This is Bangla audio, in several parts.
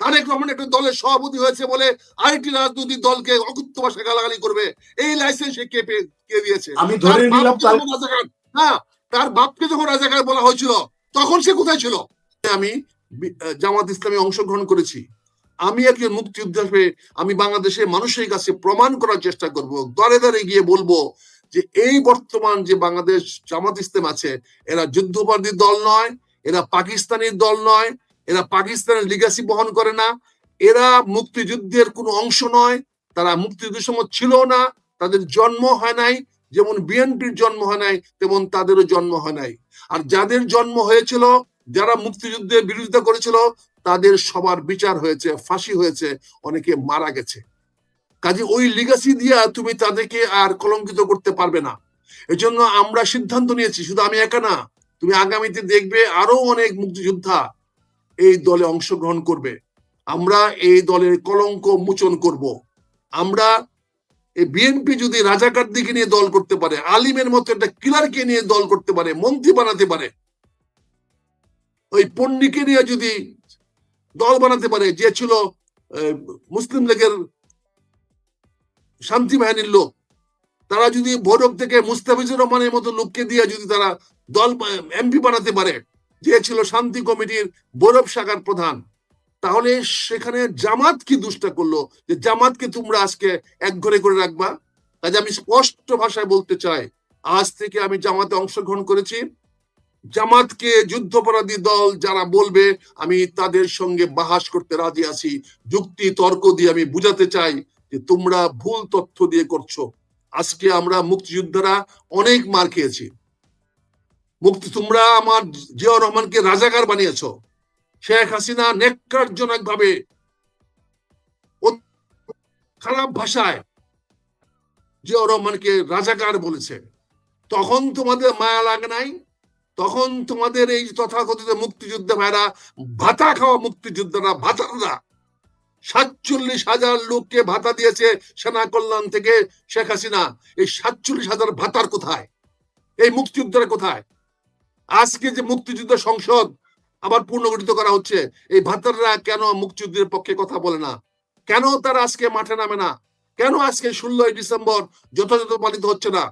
তারেক রহমান একটা দলের সভাপতি হয়েছে বলে আরেকটি রাজনৈতিক দলকে অকথ্য ভাষায় গালাগালি করবে, এই লাইসেন্স সে কে দিয়েছে? আমি ধরে নিলাম হ্যাঁ, তার বাপকে যখন রাজাকার বলা হয়েছিল তখন সে কোথায় ছিল? আমি জামাত ইসলামে অংশগ্রহণ করেছি, আমি একজন মুক্তিযোদ্ধা হিসেবে আমি বাংলাদেশের মানুষের কাছে প্রমাণ করার চেষ্টা করব, দরে দরে গিয়ে বলবো যে এই বর্তমান যে বাংলাদেশ জামাত ইসলাম আছে, এরা যুদ্ধাপরাধী দল নয়, এরা পাকিস্তানের দল নয়, এরা পাকিস্তানের লিগাসি বহন করে না, এরা মুক্তিযুদ্ধের কোনো অংশ নয়, তারা মুক্তিযুদ্ধের সময় ছিল না, তাদের জন্ম হয় নাই, যেমন বিএনপির জন্ম হয় নাই তেমন তাদেরও জন্ম হয় নাই। আর যাদের জন্ম হয়েছিল, যারা মুক্তিযুদ্ধের বিরোধিতা করেছিল, তাদের সবার বিচার হয়েছে, ফাঁসি হয়েছে, অনেকে মারা গেছে। কাজে ওই লিগাসি দিয়া তুমি তাদেরকে আর কলঙ্কিত করতে পারবে না। এজন্য আমরা সিদ্ধান্ত নিয়েছি, শুধু আমি একা না, তুমি আগামীতে দেখবে আরো অনেক মুক্তিযোদ্ধা এই দলে অংশগ্রহণ করবে। আমরা এই দলের কলঙ্ক মোচন করব। আমরা এই বিএনপি যদি রাজাকার দিকে নিয়ে দল করতে পারে, আলিমের মতো একটা কিলারকে নিয়ে দল করতে পারে, মন্ত্রী বানাতে পারে, ওই পন্ডিকে নিয়ে যদি দল বানাতে পারে, যে ছিল মুসলিম লীগের শান্তি বাহিনীর লোক, তারা যদি ভৈরব থেকে মুস্তাফিজুর রহমানের মতো লোককে দিয়ে যদি তারা দল এমপি বানাতে পারে, যে ছিল শান্তি কমিটির ভৈরব শাখার প্রধান, তাহলে সেখানে জামাত কি দুষ্টা করলো যে জামাতকে তোমরা আজকে এক ঘরে করে রাখবা? কাজে আমি স্পষ্ট ভাষায় বলতে চাই, আজ থেকে আমি জামাতে অংশগ্রহণ করেছি, জামাতকে যুদ্ধাপরাধী দল যারা বলবে আমি তাদের সঙ্গে বাহাস করতে রাজি আছি, যুক্তি তর্ক দিয়ে আমি বুঝাতে চাই যে তোমরা ভুল তথ্য দিয়ে করছো। আজকে আমরা মুক্তিযোদ্ধারা অনেক মার খেয়েছি, তোমরা আমার জিয়াউর রহমানকে রাজাকার বানিয়েছো, শেখ হাসিনা নেককারজনক ভাবে খারাপ ভাষায় জিয়াউর রহমানকে রাজাকার বলেছে, তখন তোমাদের মায়া লাগে নাই? তখন তোমাদের এই তথাকথিত মুক্তিযোদ্ধা ভাইরা, ভাতা খাওয়া মুক্তিযোদ্ধারা, ভাতারা 47,000 লোককে ভাতা দিয়েছে সেনা কল্যাণ থেকে শেখ হাসিনা, এই 47,000 ভাতার কোথায়? এই মুক্তিযোদ্ধারা কোথায়? আজকে যে মুক্তিযুদ্ধ সংসদ আবার পুনর্গঠিত করা হচ্ছে, এই ভাতাররা কেন মুক্তিযুদ্ধের পক্ষে কথা বলে না? কেন তারা আজকে মাঠে নামে না? কেন আজকে 16ই ডিসেম্বর যথাযথ পালিত হচ্ছে না?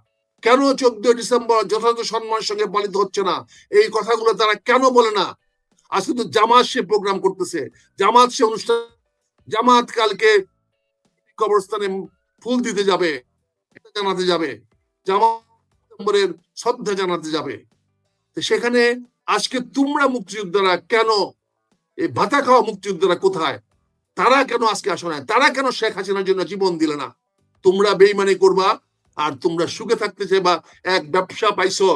কেন 14 ডিসেম্বর যথাযথ সম্মানের সঙ্গে পালিত হচ্ছে না? এই কথাগুলো তারা কেন বলে না? আজকে তো জামাত সে প্রোগ্রাম করতেছে, জামাত সে অনুষ্ঠান, জামাত কালকে কবরস্থানে ফুল দিতে যাবে, জানাতে যাবে, জামাত শ্রদ্ধা জানাতে যাবে। সেখানে আজকে তোমরা মুক্তিযোদ্ধারা কেন, এই ভাতা খাওয়া মুক্তিযোদ্ধারা কোথায়? তারা কেন আজকে আসো না? তারা কেন শেখ হাসিনার জন্য জীবন দিলে না? তোমরা বেইমানি করবা আর তোমরা সুখে থাকতে চাইবা, এক ব্যবসা পাইছো,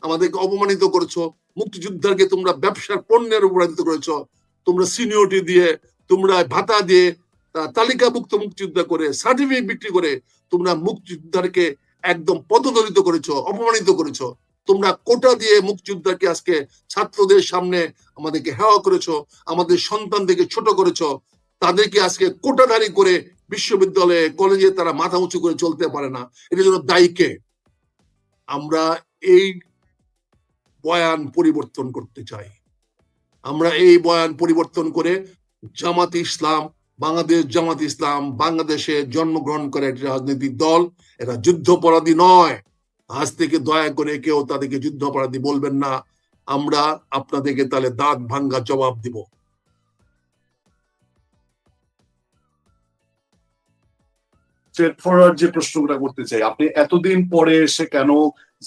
আমাদেরকে অপমানিত করেছো, মুক্তিযোদ্ধাকে তোমরা ব্যবসার পণ্যের উপরান্বিত করেছো, তোমরা সিনিয়রিটি দিয়ে, তোমরা ভাতা দিয়ে, তালিকাভুক্ত মুক্তিযোদ্ধা করে, সার্টিফিকেট বিক্রি করে তোমরা মুক্তিযোদ্ধাকে একদম পদদলিত করেছো, অপমানিত করেছো। তোমরা কোটা দিয়ে মুক্তিযোদ্ধাকে আজকে ছাত্রদের সামনে আমাদেরকে হেয় করেছো, আমাদের সন্তানদেরকে ছোট করেছো, তাদেরকে আজকে কোটাধারী করে বিশ্ববিদ্যালয়ে কলেজে তারা মাথা উঁচু করে চলতে পারে না। এটার জন্য দায়ী কে? আমরা এই বয়ান পরিবর্তন করতে চাই। আমরা এই বয়ান পরিবর্তন করে জামাত ইসলাম, বাংলাদেশ জামাত ইসলাম বাংলাদেশে জন্মগ্রহণ করে একটি রাজনৈতিক দল, এরা যুদ্ধাপরাধী নয়। আজ থেকে দয়া করে কেউ তাদেরকে যুদ্ধাপরাধী বলবেন না, আমরা আপনাদেরকে তাহলে দাঁত ভাঙ্গা জবাব দিব। যে প্রশ্নটা করতে চাই, আপনি এতদিন পরে এসে কেন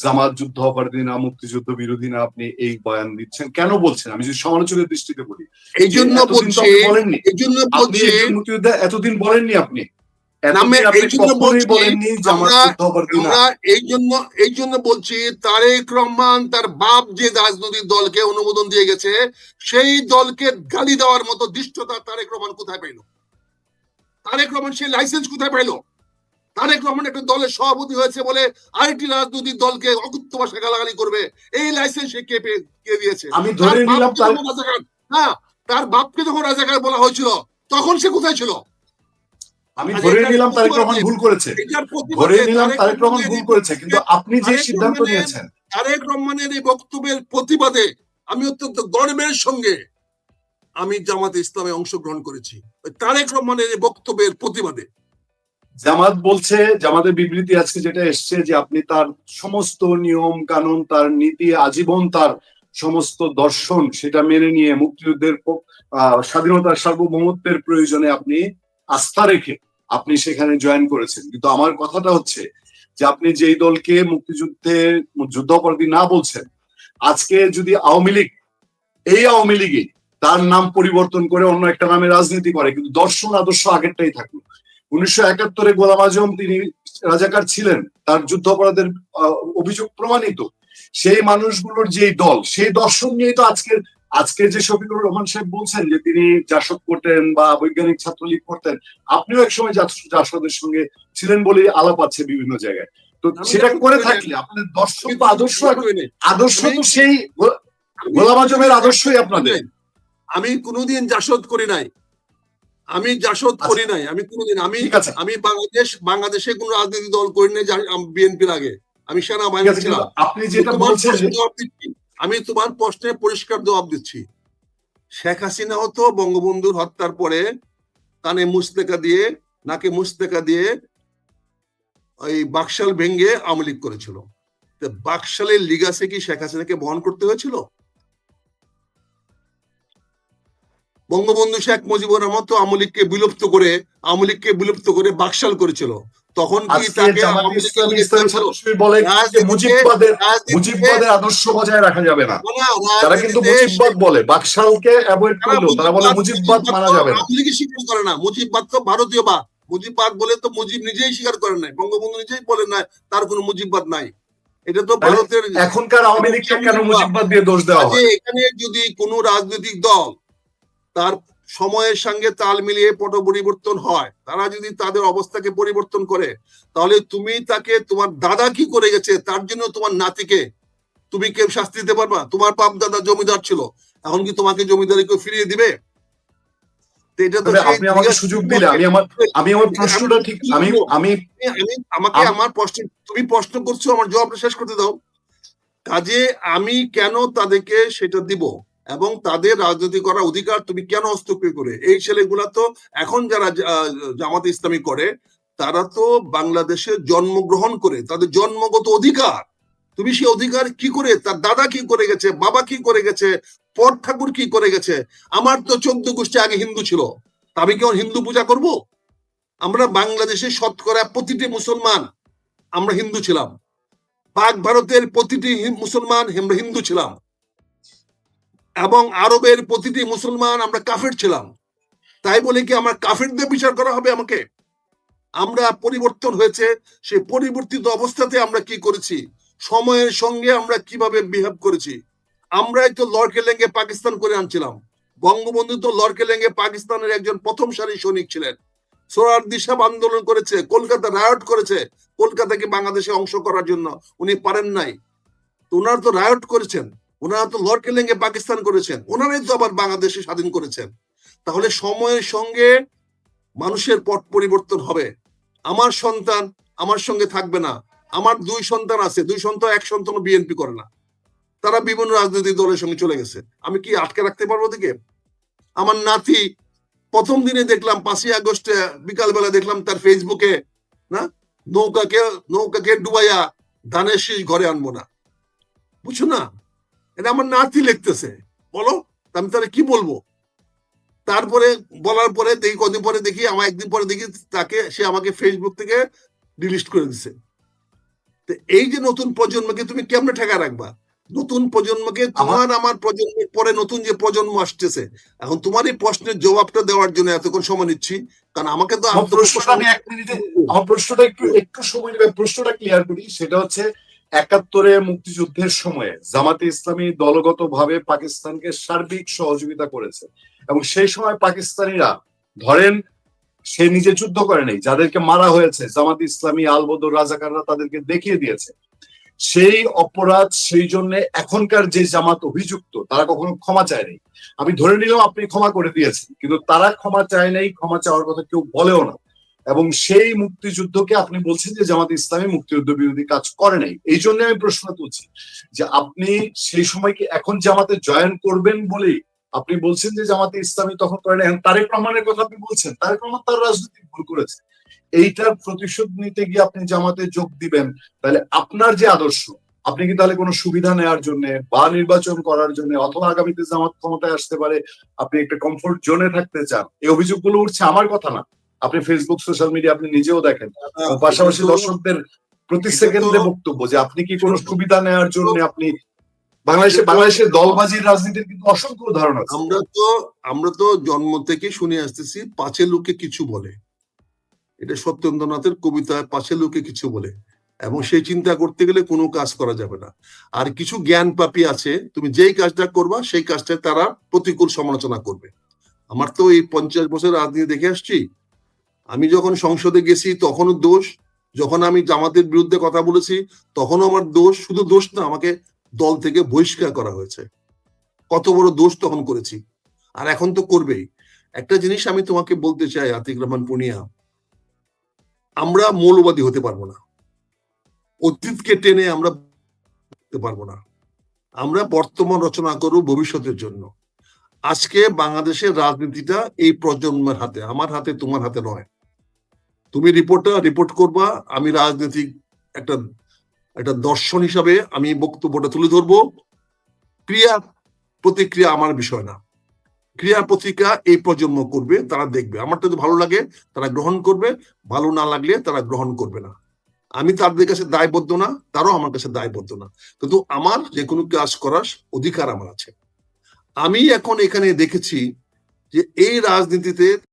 জামাত যুদ্ধ অপরাধী না, মুক্তিযুদ্ধ বিরোধী না, আপনি এই বয়ান দিচ্ছেন কেন বলছেন? আমি যদি সমালোচকের দৃষ্টিতে বলি, এই জন্য বলছি, এই জন্য বলছি মুক্তিযুদ্ধ এতদিন বলেননি, আপনি এই জন্য বলছি তারেক রহমান তার বাপ যে রাজনৈতিক দলকে অনুমোদন দিয়ে গেছে, সেই দলকে গালি দেওয়ার মতো দৃষ্টতা তারেক রহমান কোথায় পাইল? তারেক রহমান সেই লাইসেন্স কোথায় পাইল? তারেক রহমান একটা দলের সভাপতি হয়েছে বলে আরেকটি রাজনৈতিক দলকে অকথ্য ভাষায় গালাগালি করবে, এই লাইসেন্স সে কে দিয়েছে? আমি ধরে নিলাম তার বাপকে যখন রাজাকার বলা হয়েছিল তখন সে কোথায় ছিল? আমি ধরে নিলাম তারেক রহমান ভুল করেছে, ধরে নিলাম তারেক রহমান ভুল করেছে, কিন্তু আপনি যে সিদ্ধান্ত নিয়েছেন, তারেক রহমানের এই বক্তব্যের প্রতিবাদে আমি অত্যন্ত গর্বের সঙ্গে আমি জামাতে ইসলামে অংশগ্রহণ করেছি তারেক রহমানের এই বক্তব্যের প্রতিবাদে। জামাত বলছে, জামাতের বিবৃতি আজকে যেটা এসছে যে আপনি তার সমস্ত নিয়ম কানুন, তার নীতি, আজীবন তার সমস্ত দর্শন সেটা মেনে নিয়ে মুক্তিযুদ্ধের স্বাধীনতার সার্বভৌমত্বের প্রয়োজনে আপনি আস্থা রেখে আপনি সেখানে জয়েন করেছেন। কিন্তু আমার কথাটা হচ্ছে যে আপনি যেই দলকে মুক্তিযুদ্ধে যুদ্ধাপরাধী না বলছেন, আজকে যদি আওয়ামী লীগ, এই আওয়ামী লীগই তার নাম পরিবর্তন করে অন্য একটা নামে রাজনীতি করে, কিন্তু দর্শন আদর্শ আগেরটাই থাকলো। 1971-এ গোলাম আজম তিনি রাজাকার ছিলেন, তার যুদ্ধাপরাধের অভিযোগ প্রমাণিত। সেই মানুষগুলোর যে দল, সেই দর্শন নিয়েই তো আজকে যে শফিকুর রহমান সাহেব বলছেন যে তিনি জাসদ করতেন বা বৈজ্ঞানিক ছাত্রলীগ করতেন, আপনিও একসময় জাসদের সঙ্গে ছিলেন বলেই আলাপ আছে বিভিন্ন জায়গায়। তো সেটা করে থাকলে আপনাদের দর্শন বা আদর্শ তো সেই গোলাম আজমের আদর্শই আপনাদের। আমি কোনোদিন জাসদ করি নাই, আমি জাসদ করি নাই, আমি কোনোদিন আমি বাংলাদেশে কোন রাজনৈতিক দল করি নাই বিএনপির আগে। আমি সেনাবাহিনী ছিলাম। আপনি যেটা বলছেন, আমি তোমার প্রশ্নে পরিষ্কার জবাব দিচ্ছি। শেখ হাসিনাও তো বঙ্গবন্ধুর হত্যার পরে কানে মুস্তেকা দিয়ে, নাকে মুস্তেকা দিয়ে ওই বাকশাল ভেঙ্গে আওয়ামী লীগ করেছিল। বাকশালের লিগাসে কি শেখ হাসিনাকে বহন করতে হয়েছিল? বঙ্গবন্ধু শেখ মুজিবুর রহমান তো আওয়ামী লীগকে বিলুপ্ত করে বাকশাল করেছিল। তখন কি তাকে মুজিববাদের আদর্শ বজায় রাখা যাবে না? তারা কিন্তু মুজিববাদ বলে, বাকশালকে অ্যাভয়েড করলেও তারা বলে মুজিববাদ মানা যাবে না। আওয়ামী লীগ স্বীকার করে না, মুজিববাদ তো ভারতীয়বাদ। মুজিববাদ বলে তো মুজিব নিজেই স্বীকার করেন নাই, বঙ্গবন্ধু নিজেই বলেন না তার কোনো মুজিববাদ নাই। এটা তো ভারতের এখনকার আওয়ামী লীগকে কেন মুজিববাদ দিয়ে দোষ দেওয়া হয়? এখানে যদি কোনো রাজনৈতিক দল তার সময়ের সঙ্গে তাল মিলিয়ে পট পরিবর্তন হয়, তারা যদি তাদের অবস্থাকে পরিবর্তন করে, তাহলে তুমি তাকে, তোমার দাদা কি করে গেছে তার জন্য তোমার নাতিকে তুমি কেউ শাস্তি দিতে পারবা? তোমার বাপ দাদা জমিদার ছিল, এখন কি তোমাকে জমিদারি কেউ ফিরিয়ে দিবে? এটা তো আপনি আমাকে সুযোগ দিলে আমি আমার প্রশ্নটা ঠিক আমাকে আমার প্রশ্ন, তুমি প্রশ্ন করছো, আমার জবাবটা শেষ করতে দাও। কাজে আমি কেন তাদেরকে সেটা দিব, এবং তাদের রাজনীতি করার অধিকার তুমি কেন হস্তক্ষেপ করে? এই ছেলেগুলা তো এখন যারা জামাতে ইসলামী করে, তারা তো বাংলাদেশে জন্মগ্রহণ করে, তাদের জন্মগত অধিকার। তুমি সেই অধিকার কি করে, তার দাদা কি করে গেছে, বাবা কি করে গেছে, পর ঠাকুর কি করে গেছে? আমার তো 14 গোষ্ঠী আগে হিন্দু ছিল, আমি কেমন হিন্দু পূজা করব? আমরা বাংলাদেশে শতকরা প্রতিটি মুসলমান আমরা হিন্দু ছিলাম, পাক ভারতের প্রতিটি মুসলমান আমরা হিন্দু ছিলাম, এবং আরবের প্রতিটি মুসলমান আমরা কাফের ছিলাম। তাই বলে কি আমার কাফেরদের বিচার করা হবে আমাকে? আমরা পরিবর্তন হয়েছে, সেই পরিবর্তিত অবস্থাতে আমরা কি করেছি, সময়ের সঙ্গে আমরা কিভাবে বিহেভ করেছি। আমরাই তো লড়কেলেঙ্গে পাকিস্তান করে আনছিলাম। বঙ্গবন্ধু তো লড়কেলেঙ্গে পাকিস্তানের একজন প্রথম সারি সৈনিক ছিলেন। সোহরাওয়ার্দী সাহেব আন্দোলন করেছে, কলকাতা রায়ট করেছে, কলকাতাকে বাংলাদেশে অংশ করার জন্য উনি পারেন নাই। ওনারা তো রায়ট করেছেন, ওনারা তো লড়কেলেঙ্গে পাকিস্তান করেছেন, ওনারাই তো আবার বাংলাদেশে স্বাধীন করেছেন। তাহলে সময়ের সঙ্গে মানুষের পট পরিবর্তন হবে। আমার সন্তান আমার সঙ্গে থাকবে না, আমার 2 সন্তান আছে, 2 সন্তান, 1 সন্তান বিএনপি করে না, তারা বিভিন্ন রাজনৈতিক দলের সঙ্গে চলে গেছে। আমি কি আটকে রাখতে পারবো ওদিকে? আমার নাতি প্রথম দিনে দেখলাম 5ই আগস্টে বিকালবেলা দেখলাম তার ফেসবুকে, না, নৌকাকে ডুবাইয়া ধানের শীষ ঘরে আনবো না, বুঝছো না? এটা আমার নাতি লিখতেছে, বলো আমি তাহলে কি বলবো? তারপরে বলার পরে দেখি, কদিন পরে দেখি, আমার একদিন পরে দেখি তাকে, সে আমাকে ফেসবুক থেকে ডিলিট করে দিছে। তো এই যে নতুন প্রজন্মকে তুমি কেমনে ঠেকা রাখবা? নতুন প্রজন্মকে, তোমার আমার প্রজন্মের পরে নতুন যে প্রজন্ম আসতেছে, এখন তোমার এই প্রশ্নের জবাবটা দেওয়ার জন্য এতক্ষণ সময় নিচ্ছি, কারণ আমাকে তো আমার প্রশ্নটা একটু সময় নেবে, প্রশ্নটা ক্লিয়ার করি। সেটা হচ্ছে 71-এ মুক্তিযুদ্ধের সময়ে জামাতে ইসলামী দলগতভাবে পাকিস্তানকে সার্বিক সহযোগিতা করেছে, এবং সেই সময় পাকিস্তানিরা, ধরেন সে নিজে যুদ্ধ করে নাই, যাদেরকে মারা হয়েছে জামাতে ইসলামী, আলবদর, রাজাকাররা তাদেরকে দেখিয়ে দিয়েছে। সেই অপরাধ, সেই জন্য এখনকার যে জামাত অভিযুক্ত তারা কখনো ক্ষমা চায় নাই। আমি ধরে নিলাম আপনি ক্ষমা করে দিয়েছেন, কিন্তু তারা ক্ষমা চায় নাই, ক্ষমা চাওয়ার কথা কেউ বলেও না। এবং সেই মুক্তিযুদ্ধকে আপনি বলছেন যে জামাত ইসলামী মুক্তিযুদ্ধ বিরোধী কাজ করে নাই। এই জন্য আমি প্রশ্ন তুলছি যে আপনি সেই সময় কি এখন জামাতে জয়েন করবেন বলেই আপনি বলছেন যে জামাতে ইসলামী তখন করে না, তারেক রহমানের কথা আপনি বলছেন, তারেক রহমান তার রাজনৈতিক ভুল করেছে, এইটার প্রতিশোধ নিতে গিয়ে আপনি জামাতে যোগ দিবেন, তাহলে আপনার যে আদর্শ, আপনি কি তাহলে কোনো সুবিধা নেওয়ার জন্য বা নির্বাচন করার জন্য অথবা আগামীতে জামাত ক্ষমতায় আসতে পারে আপনি একটা কমফোর্ট জোনে থাকতে চান, এই অভিযোগগুলো উঠছে, আমার কথা না, আপনি ফেসবুক সোশ্যাল মিডিয়া আপনি নিজেও দেখেন, এবং পাশাপাশি দর্শকদের প্রতি সেকেন্ডে বক্তব্য যে আপনি কি কোনো সুবিধা নেওয়ার জন্য আপনি বাংলাদেশের দলবাজির রাজনীতির কিন্তু অসংখ্য উদাহরণ আছে। আমরা তো জন্ম থেকে শুনে আসতেছি পাছে লোকে কিছু বলে, এটা সত্যেন্দ্রনাথের কবিতায় পাছে লোকে কিছু বলে, এবং সেই চিন্তা করতে গেলে কোনো কাজ করা যাবে না। আর কিছু জ্ঞান পাপী আছে, তুমি যেই কাজটা করবা সেই কাজটা তারা প্রতিকূল সমালোচনা করবে। আমার তো এই 50 বছর রাজনীতি দেখে আসছি, আমি যখন সংসদে গেছি তখনও দোষ, যখন আমি জামাতের বিরুদ্ধে কথা বলেছি তখনও আমার দোষ, শুধু দোষ না, আমাকে দল থেকে বহিষ্কার করা হয়েছে, কত বড় দোষ তখন করেছি, আর এখন তো করবেই। একটা জিনিস আমি তোমাকে বলতে চাই আতিক রহমান পুনিয়া, আমরা মৌলবাদী হতে পারবো না, অতীতকে টেনে আমরা হতে পারবো না, আমরা বর্তমান রচনা করব ভবিষ্যতের জন্য। আজকে বাংলাদেশের রাজনীতিটা এই প্রজন্মের হাতে, আমার হাতে, তোমার হাতে নয়। তুমি রিপোর্ট করবা, আমি রাজনৈতিক একটা একটা দর্শন হিসাবে আমি বক্তব্যটা তুলে ধরবো। ক্রিয়া প্রতিক্রিয়া আমার বিষয় না, ক্রিয়া প্রতিক্রিয়া এই প্রজন্ম করবে, তারা দেখবে, আমার যদি ভালো লাগে তারা গ্রহণ করবে, ভালো না লাগলে তারা গ্রহণ করবে না। আমি তাদের কাছে দায়বদ্ধ না, তারাও আমার কাছে দায়বদ্ধ না, কিন্তু আমার যে কোনো কাজ করার অধিকার আমার আছে। আমি এখন এখানে দেখেছি যে এই রাজনীতিতে